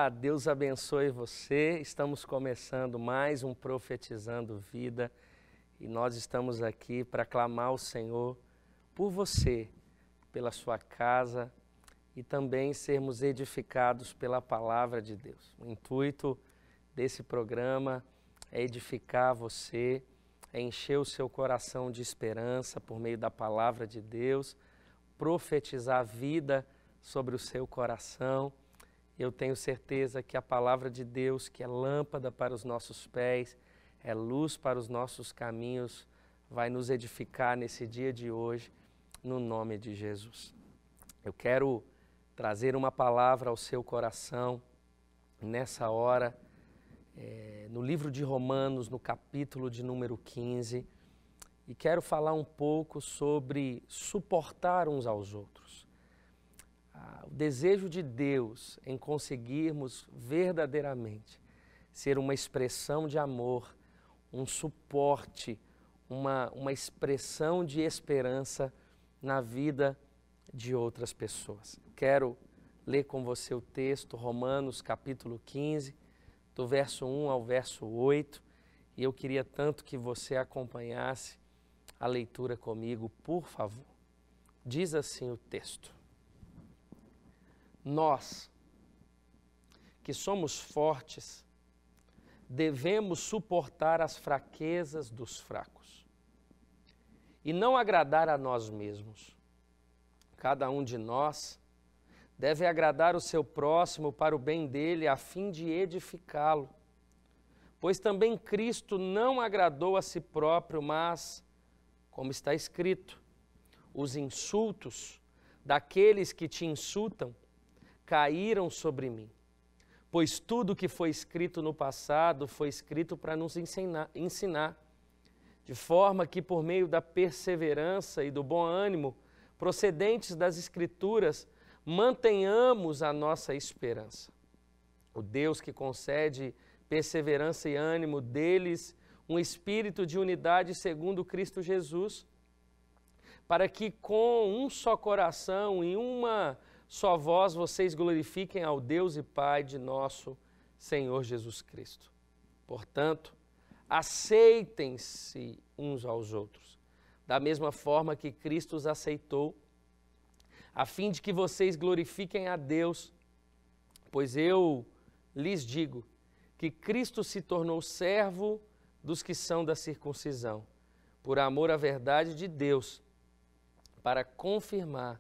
Olá, Deus abençoe você. Estamos começando mais um Profetizando Vida e nós estamos aqui para clamar ao Senhor por você, pela sua casa e também sermos edificados pela palavra de Deus. O intuito desse programa é edificar você, é encher o seu coração de esperança por meio da palavra de Deus, profetizar a vida sobre o seu coração. Eu tenho certeza que a palavra de Deus, que é lâmpada para os nossos pés, é luz para os nossos caminhos, vai nos edificar nesse dia de hoje, no nome de Jesus. Eu quero trazer uma palavra ao seu coração nessa hora, no livro de Romanos, no capítulo de número 15, e quero falar um pouco sobre suportar uns aos outros. O desejo de Deus em conseguirmos verdadeiramente ser uma expressão de amor, um suporte, uma expressão de esperança na vida de outras pessoas. Quero ler com você o texto, Romanos capítulo 15, do verso 1 ao verso 8, e eu queria tanto que você acompanhasse a leitura comigo, por favor. Diz assim o texto: nós, que somos fortes, devemos suportar as fraquezas dos fracos e não agradar a nós mesmos. Cada um de nós deve agradar o seu próximo para o bem dele, a fim de edificá-lo. Pois também Cristo não agradou a si próprio, mas, como está escrito, os insultos daqueles que te insultam caíram sobre mim, pois tudo que foi escrito no passado foi escrito para nos ensinar, de forma que por meio da perseverança e do bom ânimo procedentes das Escrituras, mantenhamos a nossa esperança. O Deus que concede perseverança e ânimo deles, um espírito de unidade segundo Cristo Jesus, para que com um só coração e uma só voz vocês glorifiquem ao Deus e Pai de nosso Senhor Jesus Cristo. Portanto, aceitem-se uns aos outros, da mesma forma que Cristo os aceitou, a fim de que vocês glorifiquem a Deus, pois eu lhes digo que Cristo se tornou servo dos que são da circuncisão, por amor à verdade de Deus, para confirmar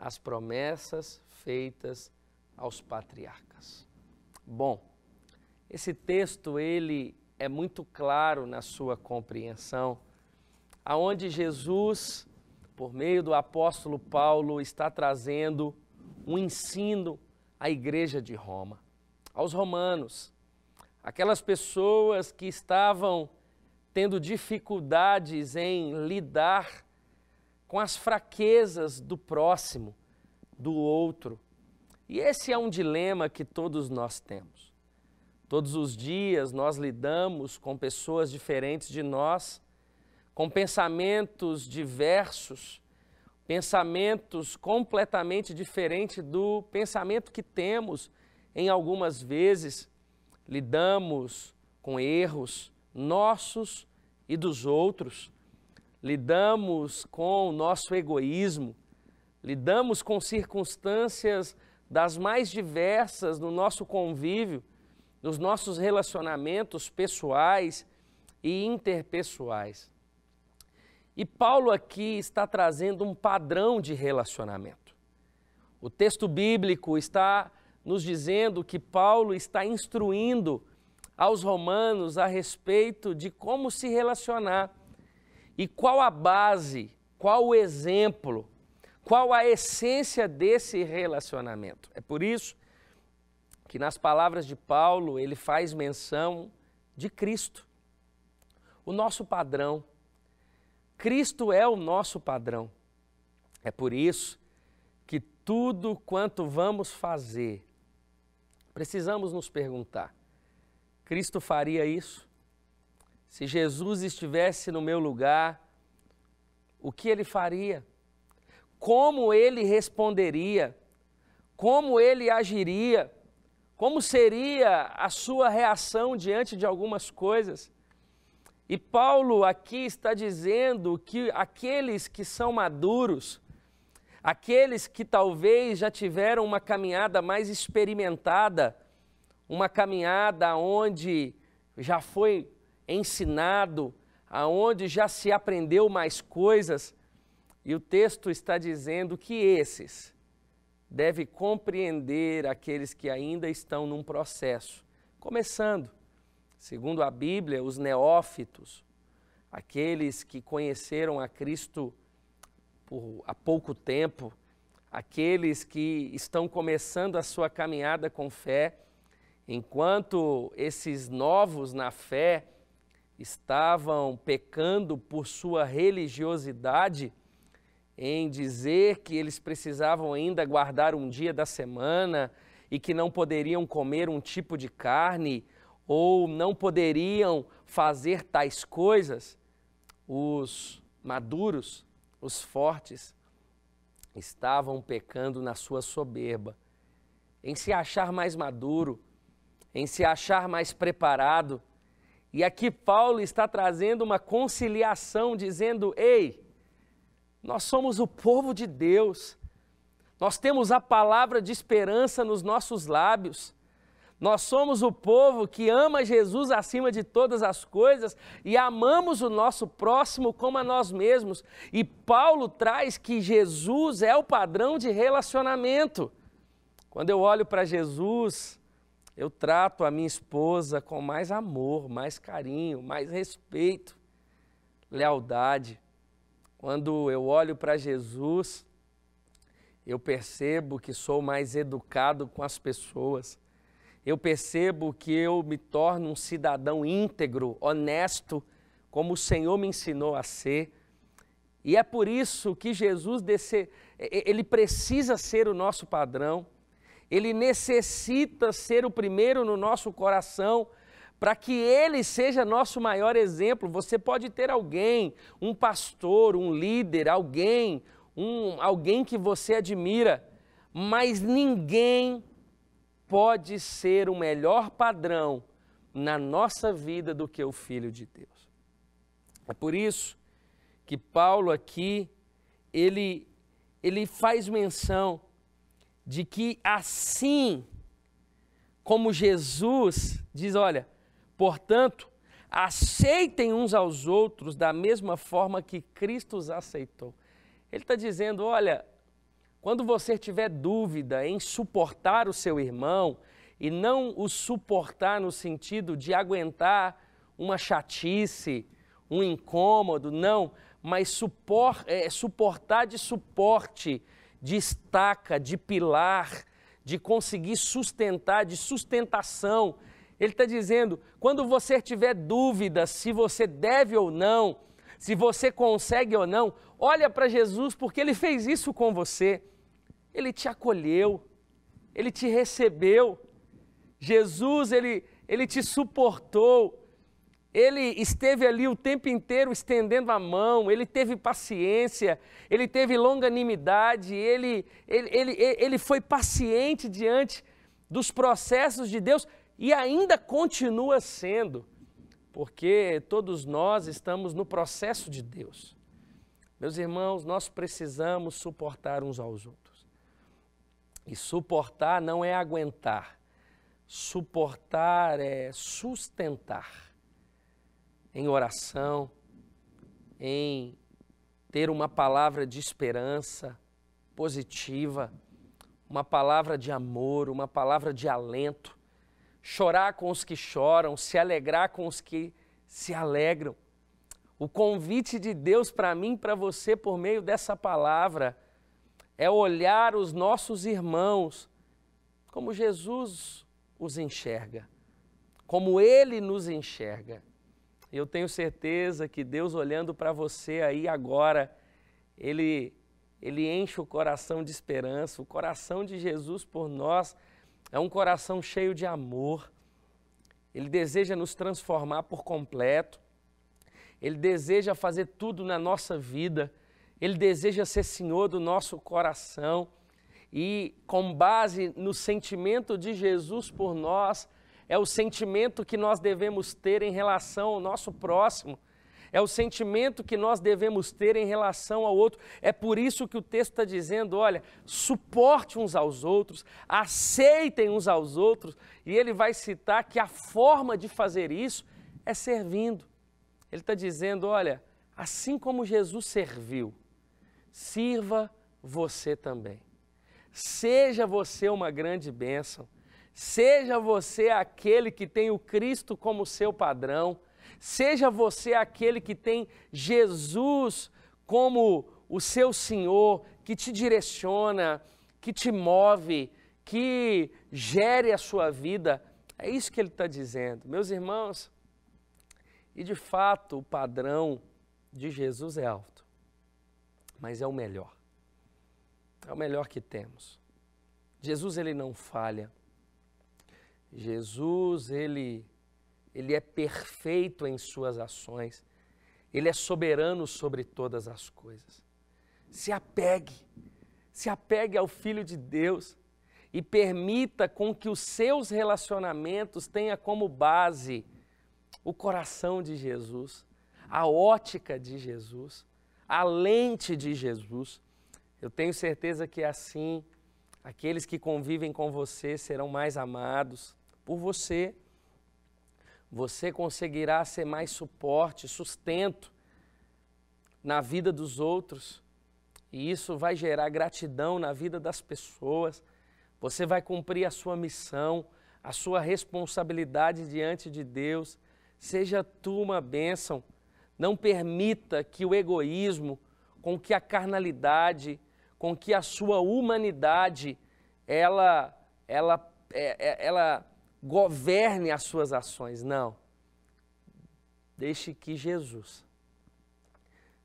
as promessas feitas aos patriarcas. Bom, esse texto ele é muito claro na sua compreensão, aonde Jesus, por meio do apóstolo Paulo, está trazendo um ensino à igreja de Roma, aos romanos, aquelas pessoas que estavam tendo dificuldades em lidar com as fraquezas do próximo, do outro. E esse é um dilema que todos nós temos. Todos os dias nós lidamos com pessoas diferentes de nós, com pensamentos diversos, pensamentos completamente diferentes do pensamento que temos. Em algumas vezes, lidamos com erros nossos e dos outros, lidamos com o nosso egoísmo, lidamos com circunstâncias das mais diversas no nosso convívio, nos nossos relacionamentos pessoais e interpessoais. E Paulo aqui está trazendo um padrão de relacionamento. O texto bíblico está nos dizendo que Paulo está instruindo aos romanos a respeito de como se relacionar. E qual a base, qual o exemplo, qual a essência desse relacionamento? É por isso que nas palavras de Paulo ele faz menção de Cristo, o nosso padrão. Cristo é o nosso padrão. É por isso que tudo quanto vamos fazer, precisamos nos perguntar: Cristo faria isso? Se Jesus estivesse no meu lugar, o que ele faria? Como ele responderia? Como ele agiria? Como seria a sua reação diante de algumas coisas? E Paulo aqui está dizendo que aqueles que são maduros, aqueles que talvez já tiveram uma caminhada mais experimentada, uma caminhada onde já foi ensinado, aonde já se aprendeu mais coisas, e o texto está dizendo que esses devem compreender aqueles que ainda estão num processo, começando, segundo a Bíblia, os neófitos, aqueles que conheceram a Cristo há pouco tempo, aqueles que estão começando a sua caminhada com fé, enquanto esses novos na fé estavam pecando por sua religiosidade, em dizer que eles precisavam ainda guardar um dia da semana e que não poderiam comer um tipo de carne ou não poderiam fazer tais coisas, os maduros, os fortes, estavam pecando na sua soberba, em se achar mais maduro, em se achar mais preparado. E aqui Paulo está trazendo uma conciliação, dizendo: ei, nós somos o povo de Deus, nós temos a palavra de esperança nos nossos lábios, nós somos o povo que ama Jesus acima de todas as coisas e amamos o nosso próximo como a nós mesmos. E Paulo traz que Jesus é o padrão de relacionamento. Quando eu olho para Jesus, eu trato a minha esposa com mais amor, mais carinho, mais respeito, lealdade. Quando eu olho para Jesus, eu percebo que sou mais educado com as pessoas. Eu percebo que eu me torno um cidadão íntegro, honesto, como o Senhor me ensinou a ser. E é por isso que Jesus, ele precisa ser o nosso padrão. Ele necessita ser o primeiro no nosso coração, para que ele seja nosso maior exemplo. Você pode ter alguém, um pastor, um líder, alguém que você admira, mas ninguém pode ser o melhor padrão na nossa vida do que o Filho de Deus. É por isso que Paulo aqui, ele faz menção de que assim como Jesus diz, olha, portanto, aceitem uns aos outros da mesma forma que Cristo os aceitou. Ele está dizendo, olha, quando você tiver dúvida em suportar o seu irmão, e não o suportar no sentido de aguentar uma chatice, um incômodo, não, mas suportar de suporte, de estaca, de pilar, de conseguir sustentar, de sustentação. Ele está dizendo, quando você tiver dúvida se você deve ou não, se você consegue ou não, olha para Jesus, porque Ele fez isso com você. Ele te acolheu, Ele te recebeu. Jesus, Ele te suportou. Ele esteve ali o tempo inteiro estendendo a mão, Ele teve paciência, Ele teve longanimidade, ele foi paciente diante dos processos de Deus e ainda continua sendo, porque todos nós estamos no processo de Deus. Meus irmãos, nós precisamos suportar uns aos outros. E suportar não é aguentar, suportar é sustentar. Em oração, em ter uma palavra de esperança positiva, uma palavra de amor, uma palavra de alento, chorar com os que choram, se alegrar com os que se alegram. O convite de Deus para mim e para você por meio dessa palavra é olhar os nossos irmãos como Jesus os enxerga, como Ele nos enxerga. Eu tenho certeza que Deus, olhando para você aí agora, Ele enche o coração de esperança. O coração de Jesus por nós é um coração cheio de amor. Ele deseja nos transformar por completo. Ele deseja fazer tudo na nossa vida. Ele deseja ser Senhor do nosso coração. e com base no sentimento de Jesus por nós, é o sentimento que nós devemos ter em relação ao nosso próximo, é o sentimento que nós devemos ter em relação ao outro. É por isso que o texto está dizendo, olha, suporte uns aos outros, aceitem uns aos outros, e ele vai citar que a forma de fazer isso é servindo. Ele está dizendo, olha, assim como Jesus serviu, sirva você também. Seja você uma grande bênção, seja você aquele que tem o Cristo como seu padrão, seja você aquele que tem Jesus como o seu Senhor, que te direciona, que te move, que gere a sua vida. É isso que ele está dizendo. Meus irmãos, e de fato o padrão de Jesus é alto, mas é o melhor. É o melhor que temos. Jesus, ele não falha. Jesus, ele é perfeito em suas ações. Ele é soberano sobre todas as coisas. Se apegue ao Filho de Deus e permita com que os seus relacionamentos tenham como base o coração de Jesus, a ótica de Jesus, a lente de Jesus. Eu tenho certeza que assim, aqueles que convivem com você serão mais amados por você. Você conseguirá ser mais suporte, sustento na vida dos outros. E isso vai gerar gratidão na vida das pessoas. Você vai cumprir a sua missão, a sua responsabilidade diante de Deus. Seja tu uma bênção. Não permita que o egoísmo, com que a carnalidade, com que a sua humanidade, ela governe as suas ações. Não. Deixe que Jesus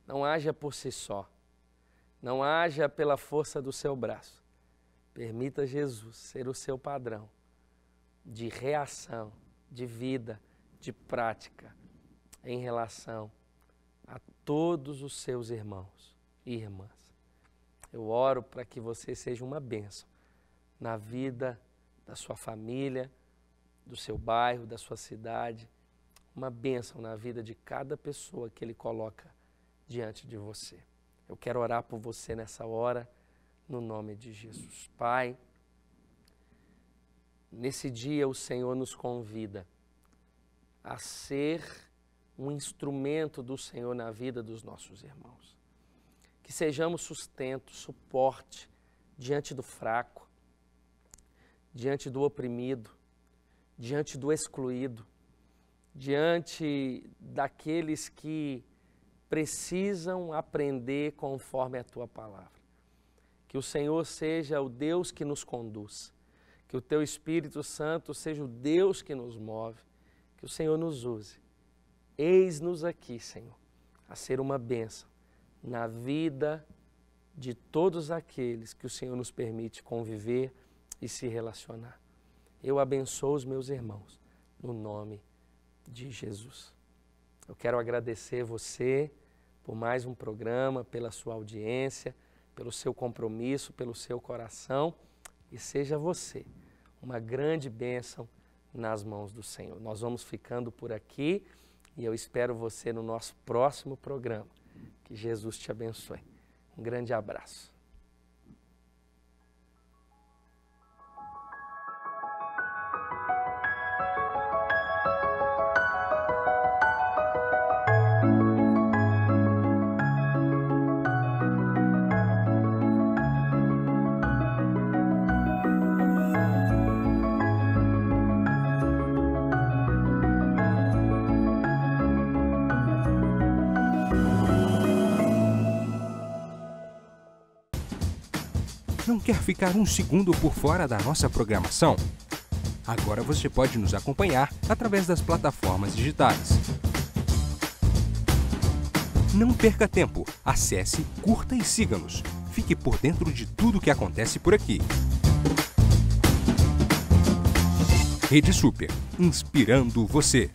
não haja por si só. Não haja pela força do seu braço. Permita Jesus ser o seu padrão de reação, de vida, de prática em relação a todos os seus irmãos e irmãs. Eu oro para que você seja uma bênção na vida da sua família, do seu bairro, da sua cidade, uma bênção na vida de cada pessoa que Ele coloca diante de você. Eu quero orar por você nessa hora, no nome de Jesus. Pai, nesse dia o Senhor nos convida a ser um instrumento do Senhor na vida dos nossos irmãos. Que sejamos sustento, suporte diante do fraco, diante do oprimido, diante do excluído, diante daqueles que precisam aprender conforme a Tua palavra. Que o Senhor seja o Deus que nos conduz, que o Teu Espírito Santo seja o Deus que nos move, que o Senhor nos use. Eis-nos aqui, Senhor, a ser uma bênção na vida de todos aqueles que o Senhor nos permite conviver e se relacionar. Eu abençoo os meus irmãos, no nome de Jesus. Eu quero agradecer você por mais um programa, pela sua audiência, pelo seu compromisso, pelo seu coração, e seja você uma grande bênção nas mãos do Senhor. Nós vamos ficando por aqui e eu espero você no nosso próximo programa. Que Jesus te abençoe. Um grande abraço. Não quer ficar um segundo por fora da nossa programação? Agora você pode nos acompanhar através das plataformas digitais. Não perca tempo. Acesse, curta e siga-nos. Fique por dentro de tudo o que acontece por aqui. Rede Super, inspirando você.